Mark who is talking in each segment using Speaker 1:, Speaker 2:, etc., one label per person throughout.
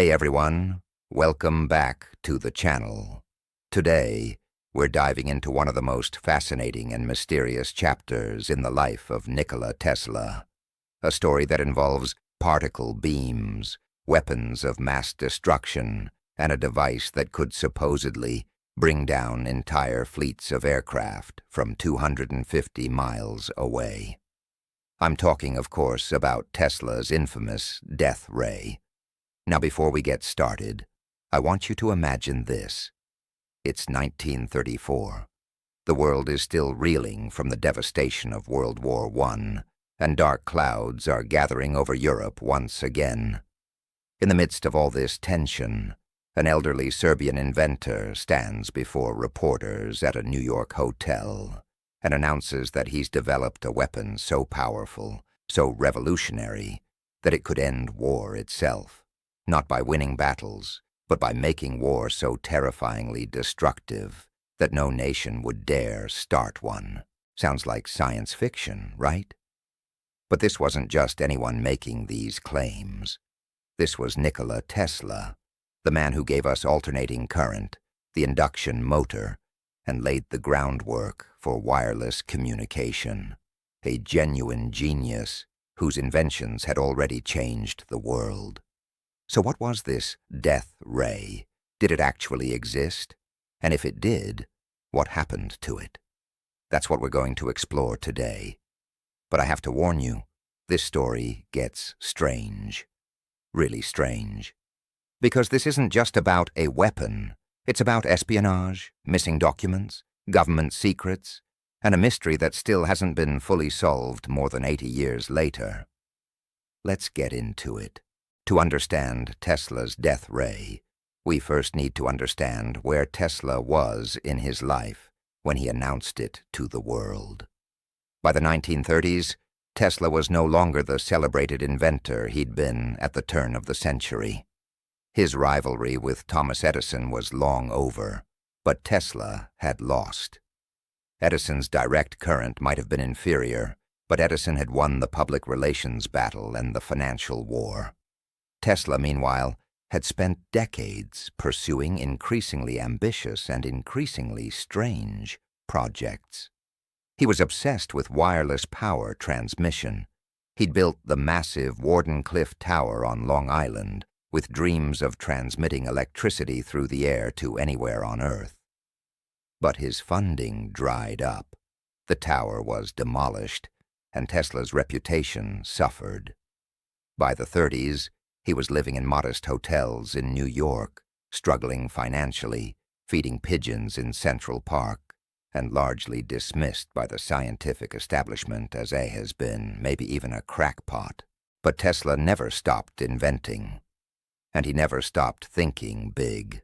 Speaker 1: Hey everyone, welcome back to the channel. Today, we're diving into one of the most fascinating and mysterious chapters in the life of Nikola Tesla, a story that involves particle beams, weapons of mass destruction, and a device that could supposedly bring down entire fleets of aircraft from 250 miles away. I'm talking, of course, about Tesla's infamous death ray. Now, before we get started, I want you to imagine this. It's 1934. The world is still reeling from the devastation of World War I, and dark clouds are gathering over Europe once again. In the midst of all this tension, an elderly Serbian inventor stands before reporters at a New York hotel and announces that he's developed a weapon so powerful, so revolutionary, that it could end war itself. Not by winning battles, but by making war so terrifyingly destructive that no nation would dare start one. Sounds like science fiction, right? But this wasn't just anyone making these claims. This was Nikola Tesla, the man who gave us alternating current, the induction motor, and laid the groundwork for wireless communication. A genuine genius whose inventions had already changed the world. So what was this death ray? Did it actually exist? And if it did, what happened to it? That's what we're going to explore today. But I have to warn you, this story gets strange. Really strange. Because this isn't just about a weapon. It's about espionage, missing documents, government secrets, and a mystery that still hasn't been fully solved more than 80 years later. Let's get into it. To understand Tesla's death ray, we first need to understand where Tesla was in his life when he announced it to the world. By the 1930s, Tesla was no longer the celebrated inventor he'd been at the turn of the century. His rivalry with Thomas Edison was long over, but Tesla had lost. Edison's direct current might have been inferior, but Edison had won the public relations battle and the financial war. Tesla, meanwhile, had spent decades pursuing increasingly ambitious and increasingly strange projects. He was obsessed with wireless power transmission. He'd built the massive Wardenclyffe Tower on Long Island, with dreams of transmitting electricity through the air to anywhere on Earth. But his funding dried up. The tower was demolished, and Tesla's reputation suffered. By the 30s, he was living in modest hotels in New York, struggling financially, feeding pigeons in Central Park, and largely dismissed by the scientific establishment as a has-been, maybe even a crackpot. But Tesla never stopped inventing, and he never stopped thinking big.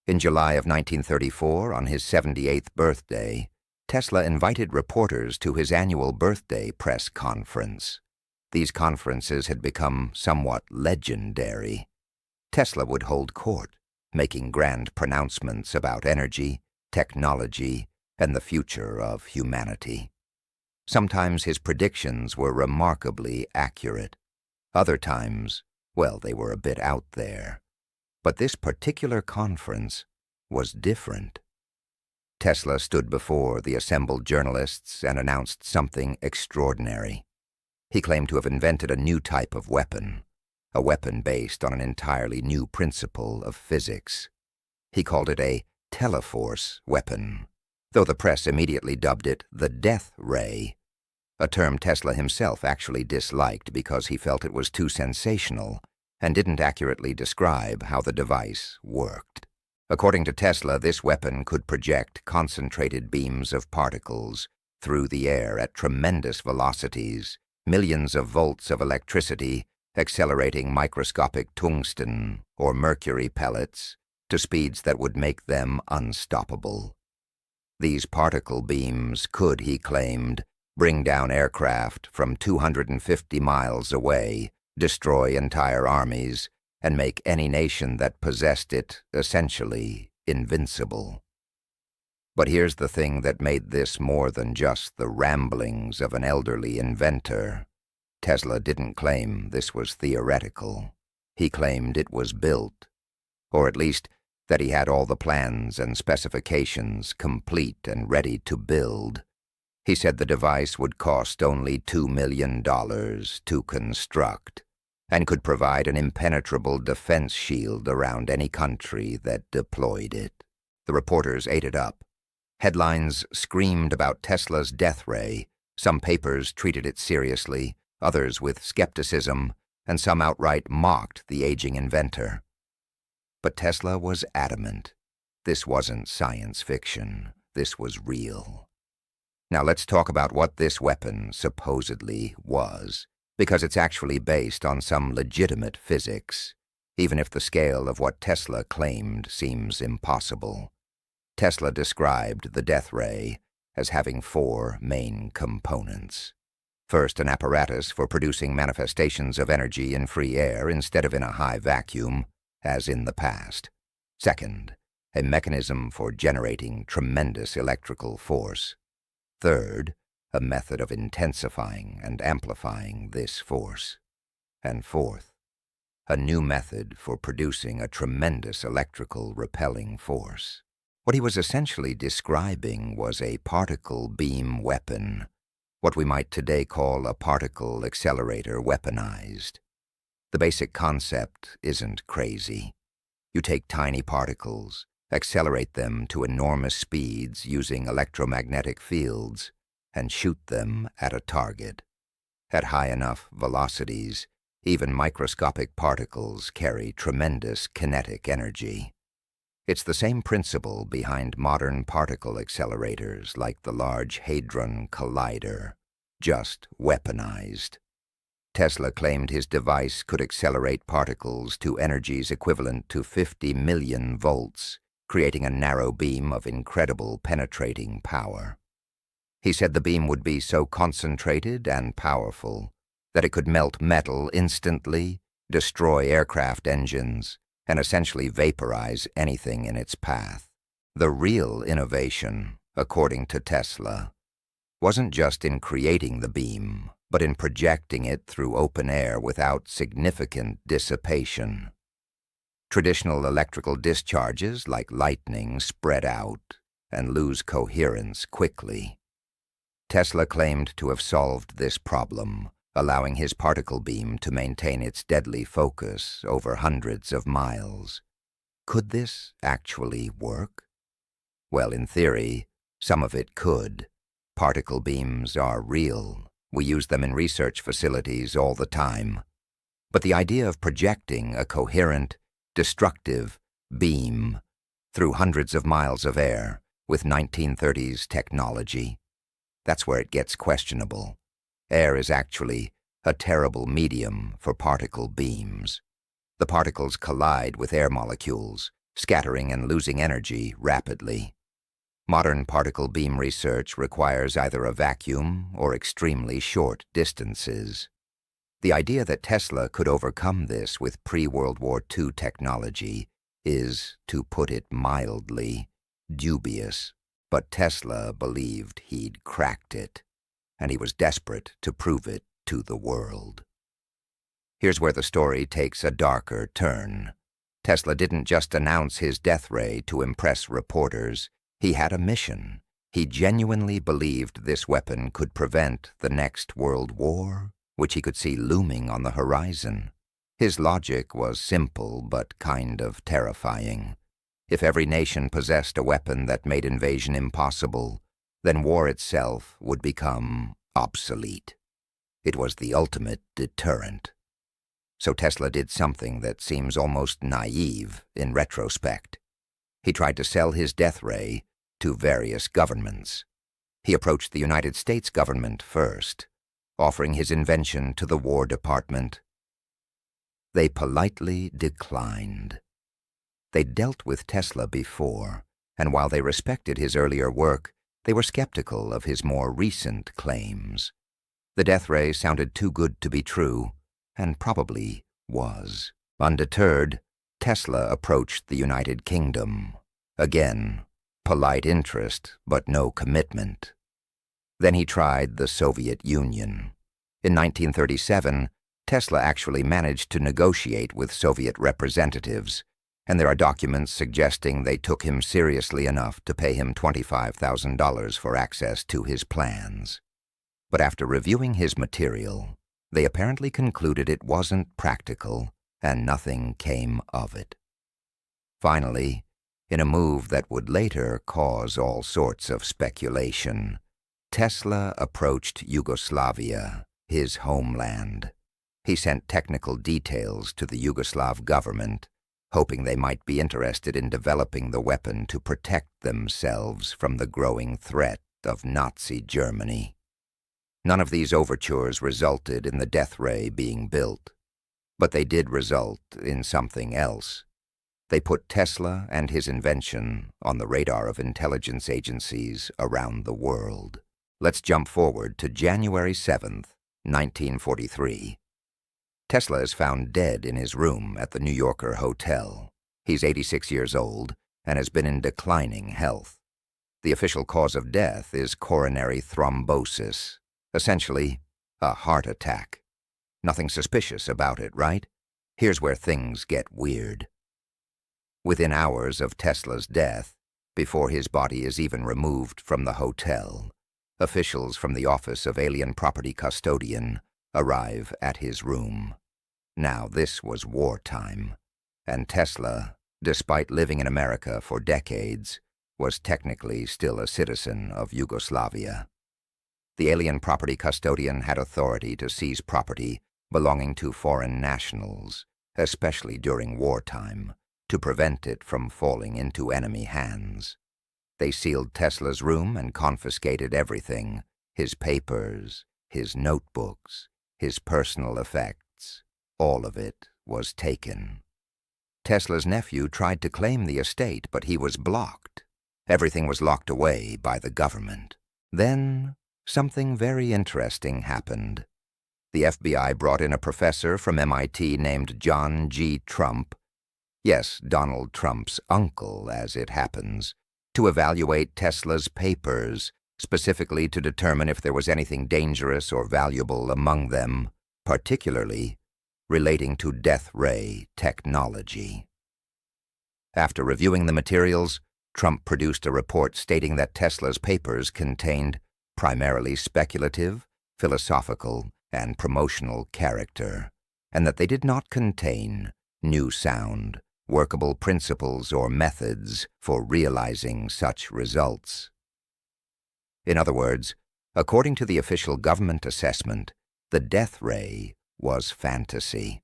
Speaker 1: In July of 1934, on his 78th birthday, Tesla invited reporters to his annual birthday press conference. These conferences had become somewhat legendary. Tesla would hold court, making grand pronouncements about energy, technology, and the future of humanity. Sometimes his predictions were remarkably accurate. Other times, well, they were a bit out there. But this particular conference was different. Tesla stood before the assembled journalists and announced something extraordinary. He claimed to have invented a new type of weapon, a weapon based on an entirely new principle of physics. He called it a teleforce weapon, though the press immediately dubbed it the death ray, a term Tesla himself actually disliked because he felt it was too sensational and didn't accurately describe how the device worked. According to Tesla, this weapon could project concentrated beams of particles through the air at tremendous velocities, millions of volts of electricity, accelerating microscopic tungsten or mercury pellets to speeds that would make them unstoppable. These particle beams could, he claimed, bring down aircraft from 250 miles away, destroy entire armies, and make any nation that possessed it essentially invincible. But here's the thing that made this more than just the ramblings of an elderly inventor. Tesla didn't claim this was theoretical. He claimed it was built, or at least that he had all the plans and specifications complete and ready to build. He said the device would cost only $2 million to construct and could provide an impenetrable defense shield around any country that deployed it. The reporters ate it up. Headlines screamed about Tesla's death ray. Some papers treated it seriously, others with skepticism, and some outright mocked the aging inventor. But Tesla was adamant. This wasn't science fiction. This was real. Now let's talk about what this weapon supposedly was, because it's actually based on some legitimate physics, even if the scale of what Tesla claimed seems impossible. Tesla described the death ray as having 4 main components. First, an apparatus for producing manifestations of energy in free air instead of in a high vacuum, as in the past. Second, a mechanism for generating tremendous electrical force. Third, a method of intensifying and amplifying this force. And fourth, a new method for producing a tremendous electrical repelling force. What he was essentially describing was a particle beam weapon, what we might today call a particle accelerator weaponized. The basic concept isn't crazy. You take tiny particles, accelerate them to enormous speeds using electromagnetic fields, and shoot them at a target. At high enough velocities, even microscopic particles carry tremendous kinetic energy. It's the same principle behind modern particle accelerators like the Large Hadron Collider, just weaponized. Tesla claimed his device could accelerate particles to energies equivalent to 50 million volts, creating a narrow beam of incredible penetrating power. He said the beam would be so concentrated and powerful that it could melt metal instantly, destroy aircraft engines, and essentially vaporize anything in its path. The real innovation, according to Tesla, wasn't just in creating the beam, but in projecting it through open air without significant dissipation. Traditional electrical discharges like lightning spread out and lose coherence quickly. Tesla claimed to have solved this problem, allowing his particle beam to maintain its deadly focus over hundreds of miles. Could this actually work? Well, in theory, some of it could. Particle beams are real. We use them in research facilities all the time. But the idea of projecting a coherent, destructive beam through hundreds of miles of air with 1930s technology, that's where it gets questionable. Air is actually a terrible medium for particle beams. The particles collide with air molecules, scattering and losing energy rapidly. Modern particle beam research requires either a vacuum or extremely short distances. The idea that Tesla could overcome this with pre-World War II technology is, to put it mildly, dubious. But Tesla believed he'd cracked it, and he was desperate to prove it to the world. Here's where the story takes a darker turn. Tesla didn't just announce his death ray to impress reporters. He had a mission. He genuinely believed this weapon could prevent the next world war, which he could see looming on the horizon. His logic was simple but kind of terrifying. If every nation possessed a weapon that made invasion impossible, then war itself would become obsolete. It was the ultimate deterrent. So Tesla did something that seems almost naive in retrospect. He tried to sell his death ray to various governments. He approached the United States government first, offering his invention to the War Department. They politely declined. They'd dealt with Tesla before, and while they respected his earlier work, they were skeptical of his more recent claims. The death ray sounded too good to be true, and probably was. Undeterred, Tesla approached the United Kingdom. Again, polite interest, but no commitment. Then he tried the Soviet Union. In 1937, Tesla actually managed to negotiate with Soviet representatives, and there are documents suggesting they took him seriously enough to pay him $25,000 for access to his plans. But after reviewing his material, they apparently concluded it wasn't practical, and nothing came of it. Finally, in a move that would later cause all sorts of speculation, Tesla approached Yugoslavia, his homeland. He sent technical details to the Yugoslav government, hoping they might be interested in developing the weapon to protect themselves from the growing threat of Nazi Germany. None of these overtures resulted in the death ray being built, but they did result in something else. They put Tesla and his invention on the radar of intelligence agencies around the world. Let's jump forward to January 7th, 1943. Tesla is found dead in his room at the New Yorker hotel. He's 86 years old and has been in declining health. The official cause of death is coronary thrombosis, essentially a heart attack. Nothing suspicious about it, right? Here's where things get weird. Within hours of Tesla's death, before his body is even removed from the hotel, officials from the Office of Alien Property Custodian arrive at his room. Now, this was wartime, and Tesla, despite living in America for decades, was technically still a citizen of Yugoslavia. The Alien Property Custodian had authority to seize property belonging to foreign nationals, especially during wartime, to prevent it from falling into enemy hands. They sealed Tesla's room and confiscated everything: his papers, his notebooks, his personal effects. All of it was taken. Tesla's nephew tried to claim the estate, but he was blocked. Everything was locked away by the government. Then, something very interesting happened. The FBI brought in a professor from MIT named John G. Trump, yes, Donald Trump's uncle, as it happens, to evaluate Tesla's papers, specifically to determine if there was anything dangerous or valuable among them, particularly relating to death ray technology. After reviewing the materials, Trump produced a report stating that Tesla's papers contained primarily speculative, philosophical, and promotional character, and that they did not contain new sound, workable principles or methods for realizing such results. In other words, according to the official government assessment, the death ray was fantasy.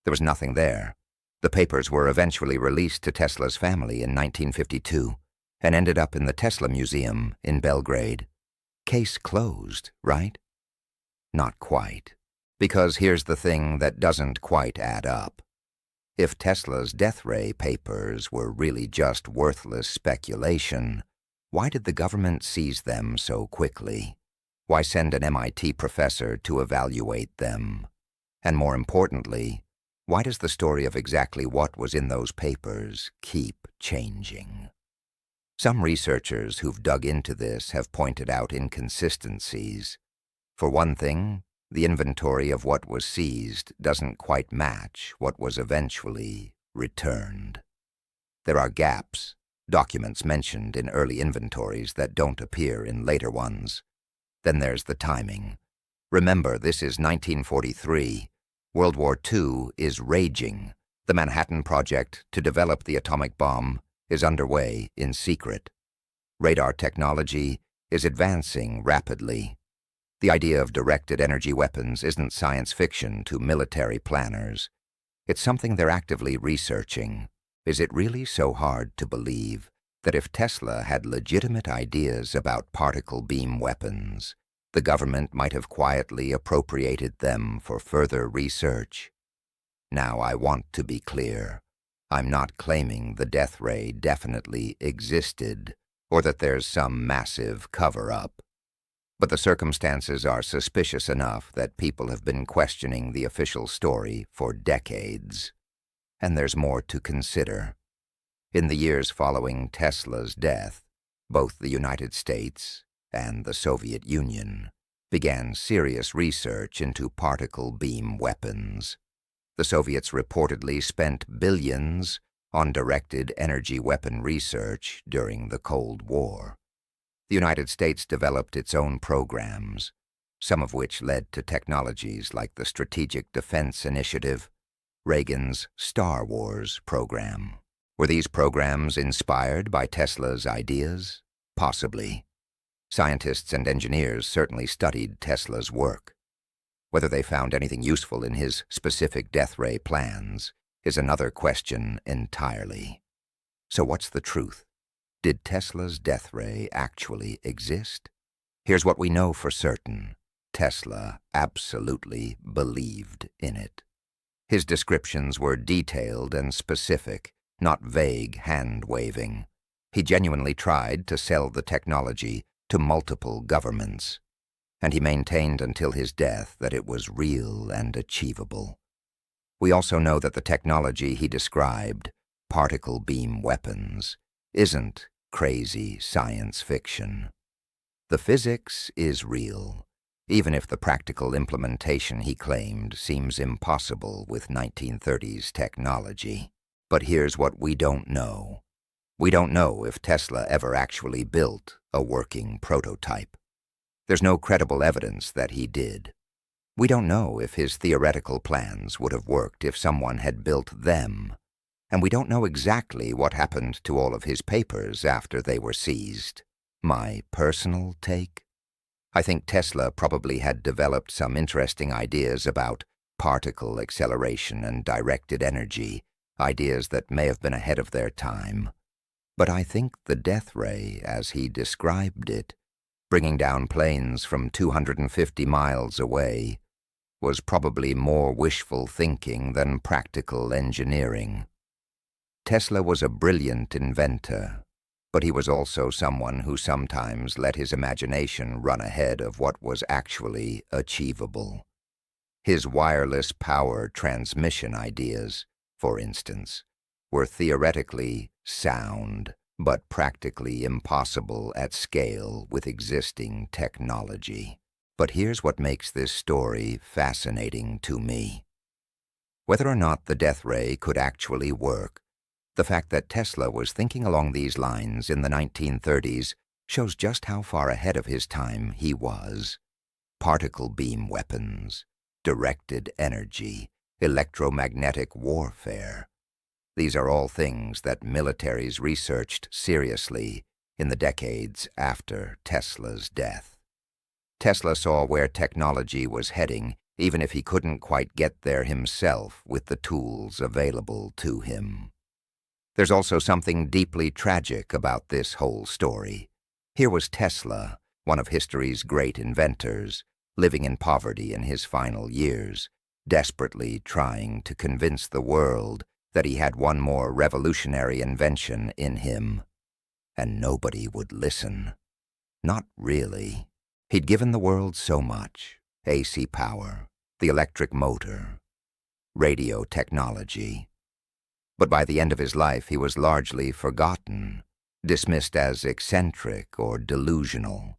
Speaker 1: There was nothing there. The papers were eventually released to Tesla's family in 1952 and ended up in the Tesla Museum in Belgrade. Case closed, right? Not quite. Because here's the thing that doesn't quite add up. If Tesla's death ray papers were really just worthless speculation, why did the government seize them so quickly? Why send an MIT professor to evaluate them? And more importantly, why does the story of exactly what was in those papers keep changing? Some researchers who've dug into this have pointed out inconsistencies. For one thing, the inventory of what was seized doesn't quite match what was eventually returned. There are gaps, documents mentioned in early inventories that don't appear in later ones. Then there's the timing. Remember, this is 1943. World War II is raging. The Manhattan Project to develop the atomic bomb is underway in secret. Radar technology is advancing rapidly. The idea of directed energy weapons isn't science fiction to military planners. It's something they're actively researching. Is it really so hard to believe that if Tesla had legitimate ideas about particle beam weapons, the government might have quietly appropriated them for further research? Now, I want to be clear. I'm not claiming the death ray definitely existed or that there's some massive cover-up. But the circumstances are suspicious enough that people have been questioning the official story for decades. And there's more to consider. In the years following Tesla's death, both the United States and the Soviet Union began serious research into particle beam weapons. The Soviets reportedly spent billions on directed energy weapon research during the Cold War. The United States developed its own programs, some of which led to technologies like the Strategic Defense Initiative, Reagan's Star Wars program. Were these programs inspired by Tesla's ideas? Possibly. Scientists and engineers certainly studied Tesla's work. Whether they found anything useful in his specific death ray plans is another question entirely. So what's the truth? Did Tesla's death ray actually exist? Here's what we know for certain. Tesla absolutely believed in it. His descriptions were detailed and specific, not vague hand-waving. He genuinely tried to sell the technology to multiple governments, and he maintained until his death that it was real and achievable. We also know that the technology he described, particle beam weapons, isn't crazy science fiction. The physics is real, even if the practical implementation he claimed seems impossible with 1930s technology. But here's what we don't know. We don't know if Tesla ever actually built a working prototype. There's no credible evidence that he did. We don't know if his theoretical plans would have worked if someone had built them, and we don't know exactly what happened to all of his papers after they were seized. My personal take? I think Tesla probably had developed some interesting ideas about particle acceleration and directed energy, ideas that may have been ahead of their time. But I think the death ray, as he described it, bringing down planes from 250 miles away, was probably more wishful thinking than practical engineering. Tesla was a brilliant inventor, but he was also someone who sometimes let his imagination run ahead of what was actually achievable. His wireless power transmission ideas, for instance, were theoretically sound, but practically impossible at scale with existing technology. But here's what makes this story fascinating to me. Whether or not the death ray could actually work, the fact that Tesla was thinking along these lines in the 1930s shows just how far ahead of his time he was. Particle beam weapons, directed energy, electromagnetic warfare. These are all things that militaries researched seriously in the decades after Tesla's death. Tesla saw where technology was heading, even if he couldn't quite get there himself with the tools available to him. There's also something deeply tragic about this whole story. Here was Tesla, one of history's great inventors, living in poverty in his final years, desperately trying to convince the world that he had one more revolutionary invention in him. And nobody would listen. Not really. He'd given the world so much: AC power, the electric motor, radio technology. But by the end of his life, he was largely forgotten, dismissed as eccentric or delusional.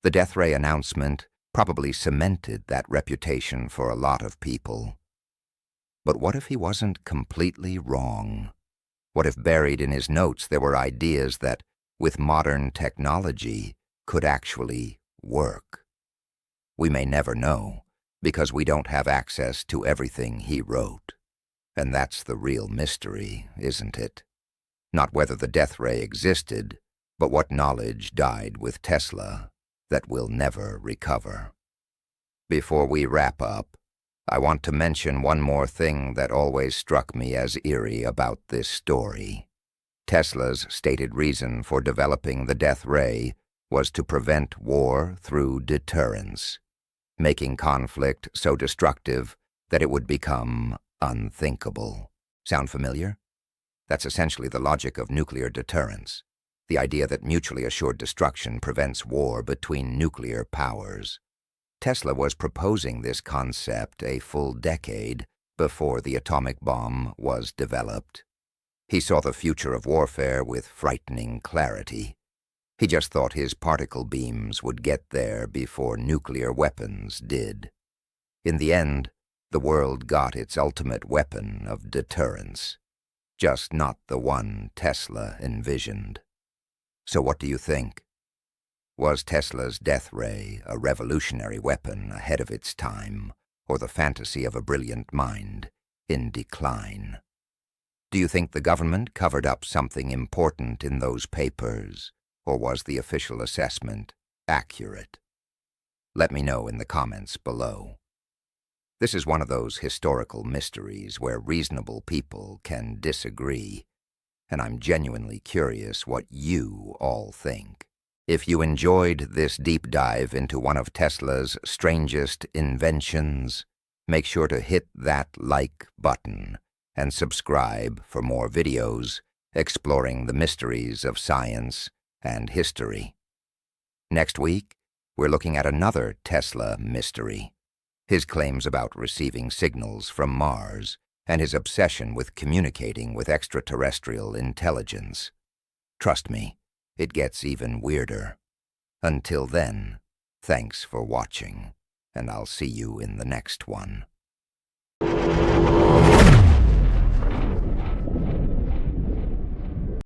Speaker 1: The death ray announcement probably cemented that reputation for a lot of people. But what if he wasn't completely wrong? What if buried in his notes there were ideas that, with modern technology, could actually work? We may never know, because we don't have access to everything he wrote. And that's the real mystery, isn't it? Not whether the death ray existed, but what knowledge died with Tesla that we'll never recover. Before we wrap up, I want to mention one more thing that always struck me as eerie about this story. Tesla's stated reason for developing the death ray was to prevent war through deterrence, making conflict so destructive that it would become unthinkable. Sound familiar? That's essentially the logic of nuclear deterrence, the idea that mutually assured destruction prevents war between nuclear powers. Tesla was proposing this concept a full decade before the atomic bomb was developed. He saw the future of warfare with frightening clarity. He just thought his particle beams would get there before nuclear weapons did. In the end, the world got its ultimate weapon of deterrence, just not the one Tesla envisioned. So what do you think? Was Tesla's death ray a revolutionary weapon ahead of its time, or the fantasy of a brilliant mind in decline? Do you think the government covered up something important in those papers, or was the official assessment accurate? Let me know in the comments below. This is one of those historical mysteries where reasonable people can disagree, and I'm genuinely curious what you all think. If you enjoyed this deep dive into one of Tesla's strangest inventions, make sure to hit that like button and subscribe for more videos exploring the mysteries of science and history. Next week, we're looking at another Tesla mystery: his claims about receiving signals from Mars and his obsession with communicating with extraterrestrial intelligence. Trust me, it gets even weirder. Until then, thanks for watching, and I'll see you in the next one.